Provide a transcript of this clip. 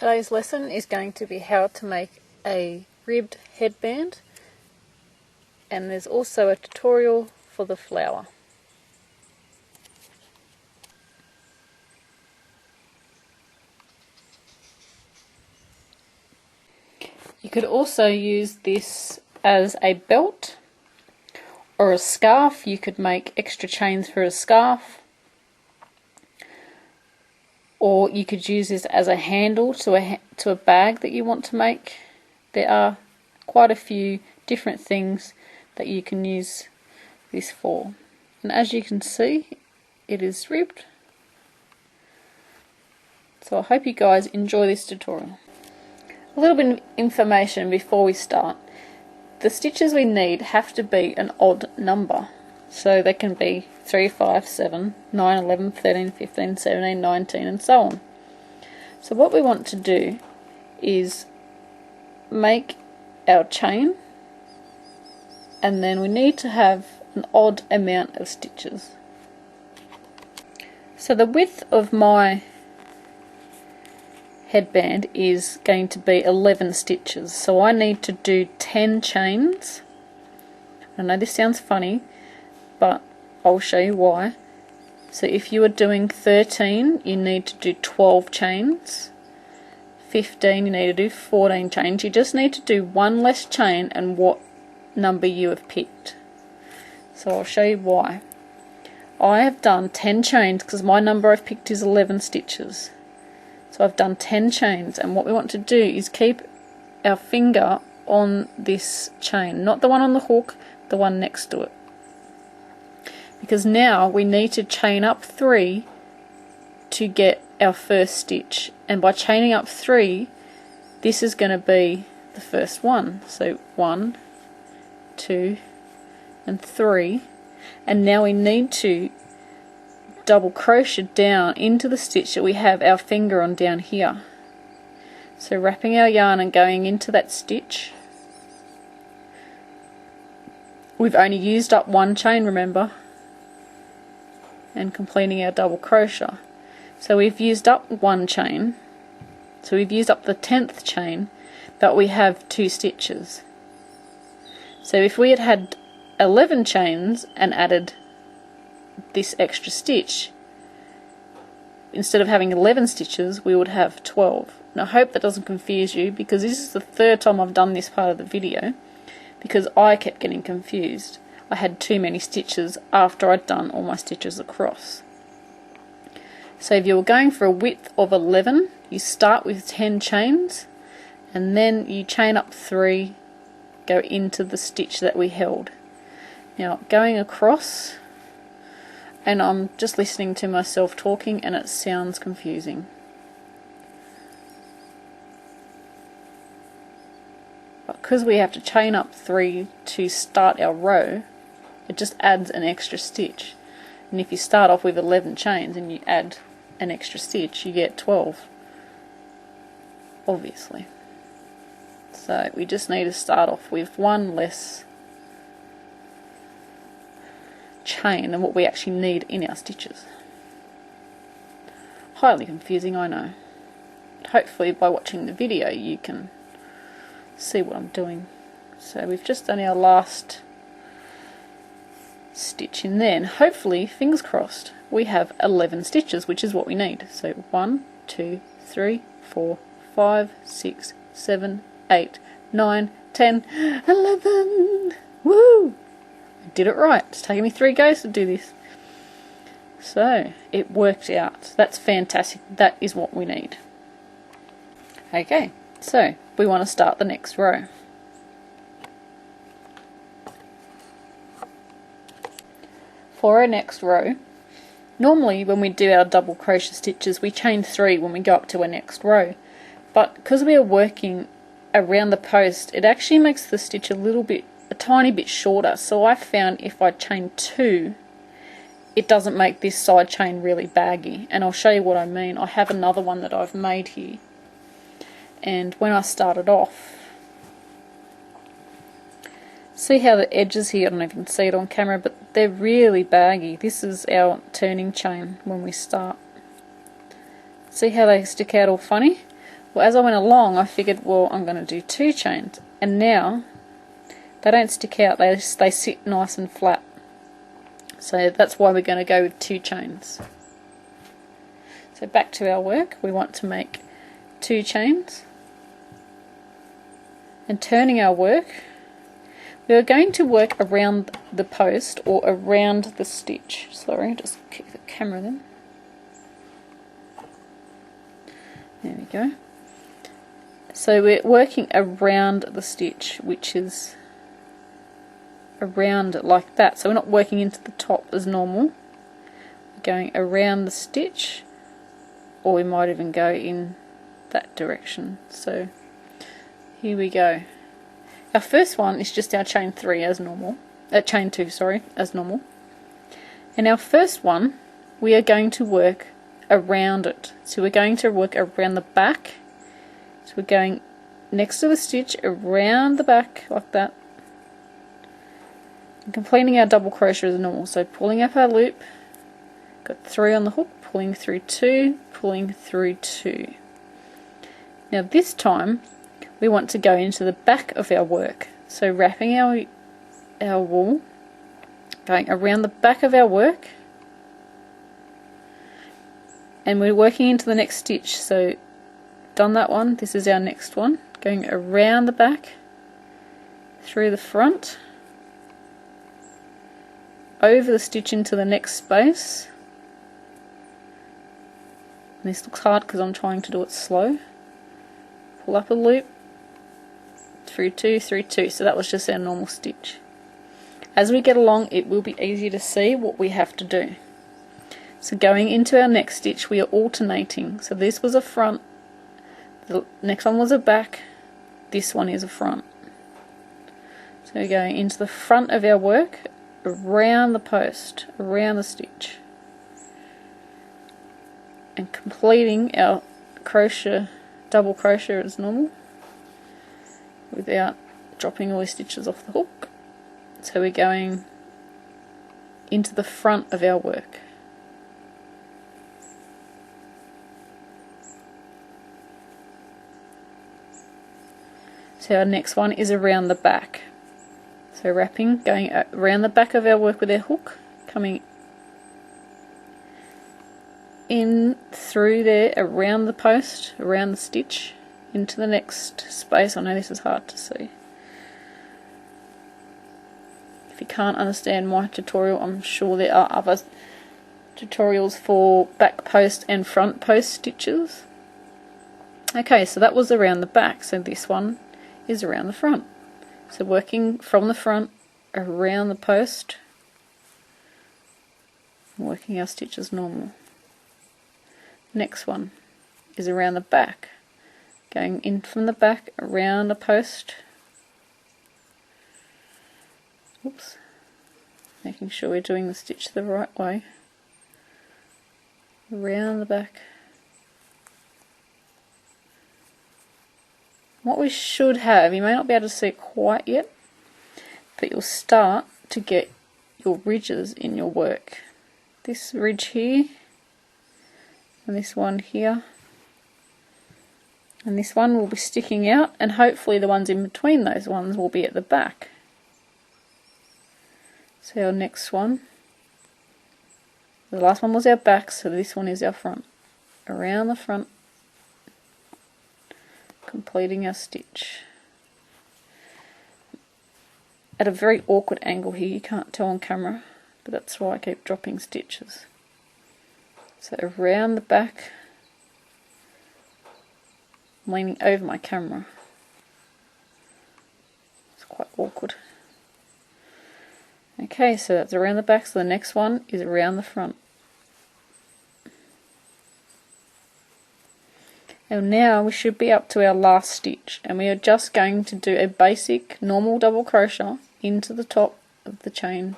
Today's lesson is going to be how to make a ribbed headband, and there's also a tutorial for the flower. You could also use this as a belt or a scarf. You could make extra chains for a scarf, or you could use this as a handle to a bag that you want to make. There are quite a few different things that you can use this for. And as you can see, it is ribbed. So I hope you guys enjoy this tutorial. A little bit of information before we start. The stitches we need have to be an odd number. So they can be 3, 5, 7, 9, 11, 13, 15, 17, 19 and so on. So what we want to do is make our chain, and then we need to have an odd amount of stitches. So the width of my headband is going to be 11 stitches, so I need to do 10 chains. I know this sounds funny, but I'll show you why. So if you are doing 13, you need to do 12 chains. 15, you need to do 14 chains. You just need to do one less chain and what number you have picked. So I'll show you why. I have done 10 chains because my number I've picked is 11 stitches. So I've done 10 chains, and what we want to do is keep our finger on this chain, not the one on the hook, the one next to it. Because now we need to chain up 3 to get our first stitch, and by chaining up 3, this is going to be the first one. So 1, 2 and 3, and now we need to double crochet down into the stitch that we have our finger on down here. So wrapping our yarn and going into that stitch. We've only used up one chain, remember, and completing our double crochet. So we've used up one chain, so we've used up the 10th chain, but we have 2 stitches. So if we had had 11 chains and added this extra stitch, instead of having 11 stitches we would have 12. Now I hope that doesn't confuse you, because this is the 3rd time I've done this part of the video, because I kept getting confused. I had too many stitches after I'd done all my stitches across. So if you were going for a width of 11, you start with 10 chains and then you chain up 3, go into the stitch that we held. Now going across, and I'm just listening to myself talking and it sounds confusing. But because we have to chain up 3 to start our row, it just adds an extra stitch. And if you start off with 11 chains and you add an extra stitch, you get 12, obviously. So we just need to start off with one less chain than what we actually need in our stitches. Highly confusing, I know. But hopefully by watching the video you can see what I'm doing. So we've just done our last stitch in there, and hopefully, fingers crossed, we have 11 stitches, which is what we need. So 1, 2, 3, 4, 5, 6, 7, 8, 9, 10, 11. Woo! I did it right. It's taken me 3 goes to do this. So it worked out. That's fantastic. That is what we need. Okay, so we want to start the next row. For our next row, normally when we do our double crochet stitches we chain 3 when we go up to our next row, but because we are working around the post, it actually makes the stitch a tiny bit shorter. So I found if I chain 2, it doesn't make this side chain really baggy, and I'll show you what I mean. I have another one that I've made here, and when I started off, see how the edges here, I don't know if you can see it on camera, but they're really baggy. This is our turning chain when we start. See how they stick out all funny? Well, as I went along, I figured, well, I'm going to do 2 chains, and now they don't stick out, they sit nice and flat. So that's why we're going to go with 2 chains. So back to our work, we want to make 2 chains, and turning our work, we are going to work around the post or around the stitch. Sorry, just kick the camera then. There we go. So we're working around the stitch, which is around it like that. So we're not working into the top as normal. We're going around the stitch, or we might even go in that direction. So here we go. Our first one is just our chain 3 as normal. Chain 2, sorry, as normal. And our first one, we are going to work around it. So we're going to work around the back. So we're going next to the stitch, around the back like that, and completing our double crochet as normal. So pulling up our loop, got 3 on the hook, pulling through 2, pulling through 2. Now this time we want to go into the back of our work. So wrapping our wool, going around the back of our work, and we're working into the next stitch. So done that one, this is our next one, going around the back, through the front, over the stitch into the next space. And this looks hard because I'm trying to do it slow. Pull up a loop, through 2, through 2. So that was just our normal stitch. As we get along, it will be easier to see what we have to do. So going into our next stitch, we are alternating. So this was a front, the next one was a back, this one is a front. So we're going into the front of our work, around the post, around the stitch, and completing our crochet, double crochet as normal, without dropping all the stitches off the hook. So we're going into the front of our work. So our next one is around the back. So wrapping, going around the back of our work with our hook, coming in through there, around the post, around the stitch, into the next space. I know this is hard to see. If you can't understand my tutorial, I'm sure there are other tutorials for back post and front post stitches. Okay, so that was around the back, so this one is around the front. So working from the front around the post, working our stitches normal. Next one is around the back, going in from the back around the post. Oops, making sure we're doing the stitch the right way. Around the back. What we should have, you may not be able to see it quite yet, but you'll start to get your ridges in your work. This ridge here, and this one here, and this one will be sticking out, and hopefully the ones in between those ones will be at the back. So our next one, the last one was our back, so this one is our front. Around the front, completing our stitch. At a very awkward angle here, you can't tell on camera, but that's why I keep dropping stitches. So around the back, I'm leaning over my camera. It's quite awkward. Okay, so that's around the back, so the next one is around the front. And now we should be up to our last stitch, and we are just going to do a basic normal double crochet into the top of the chain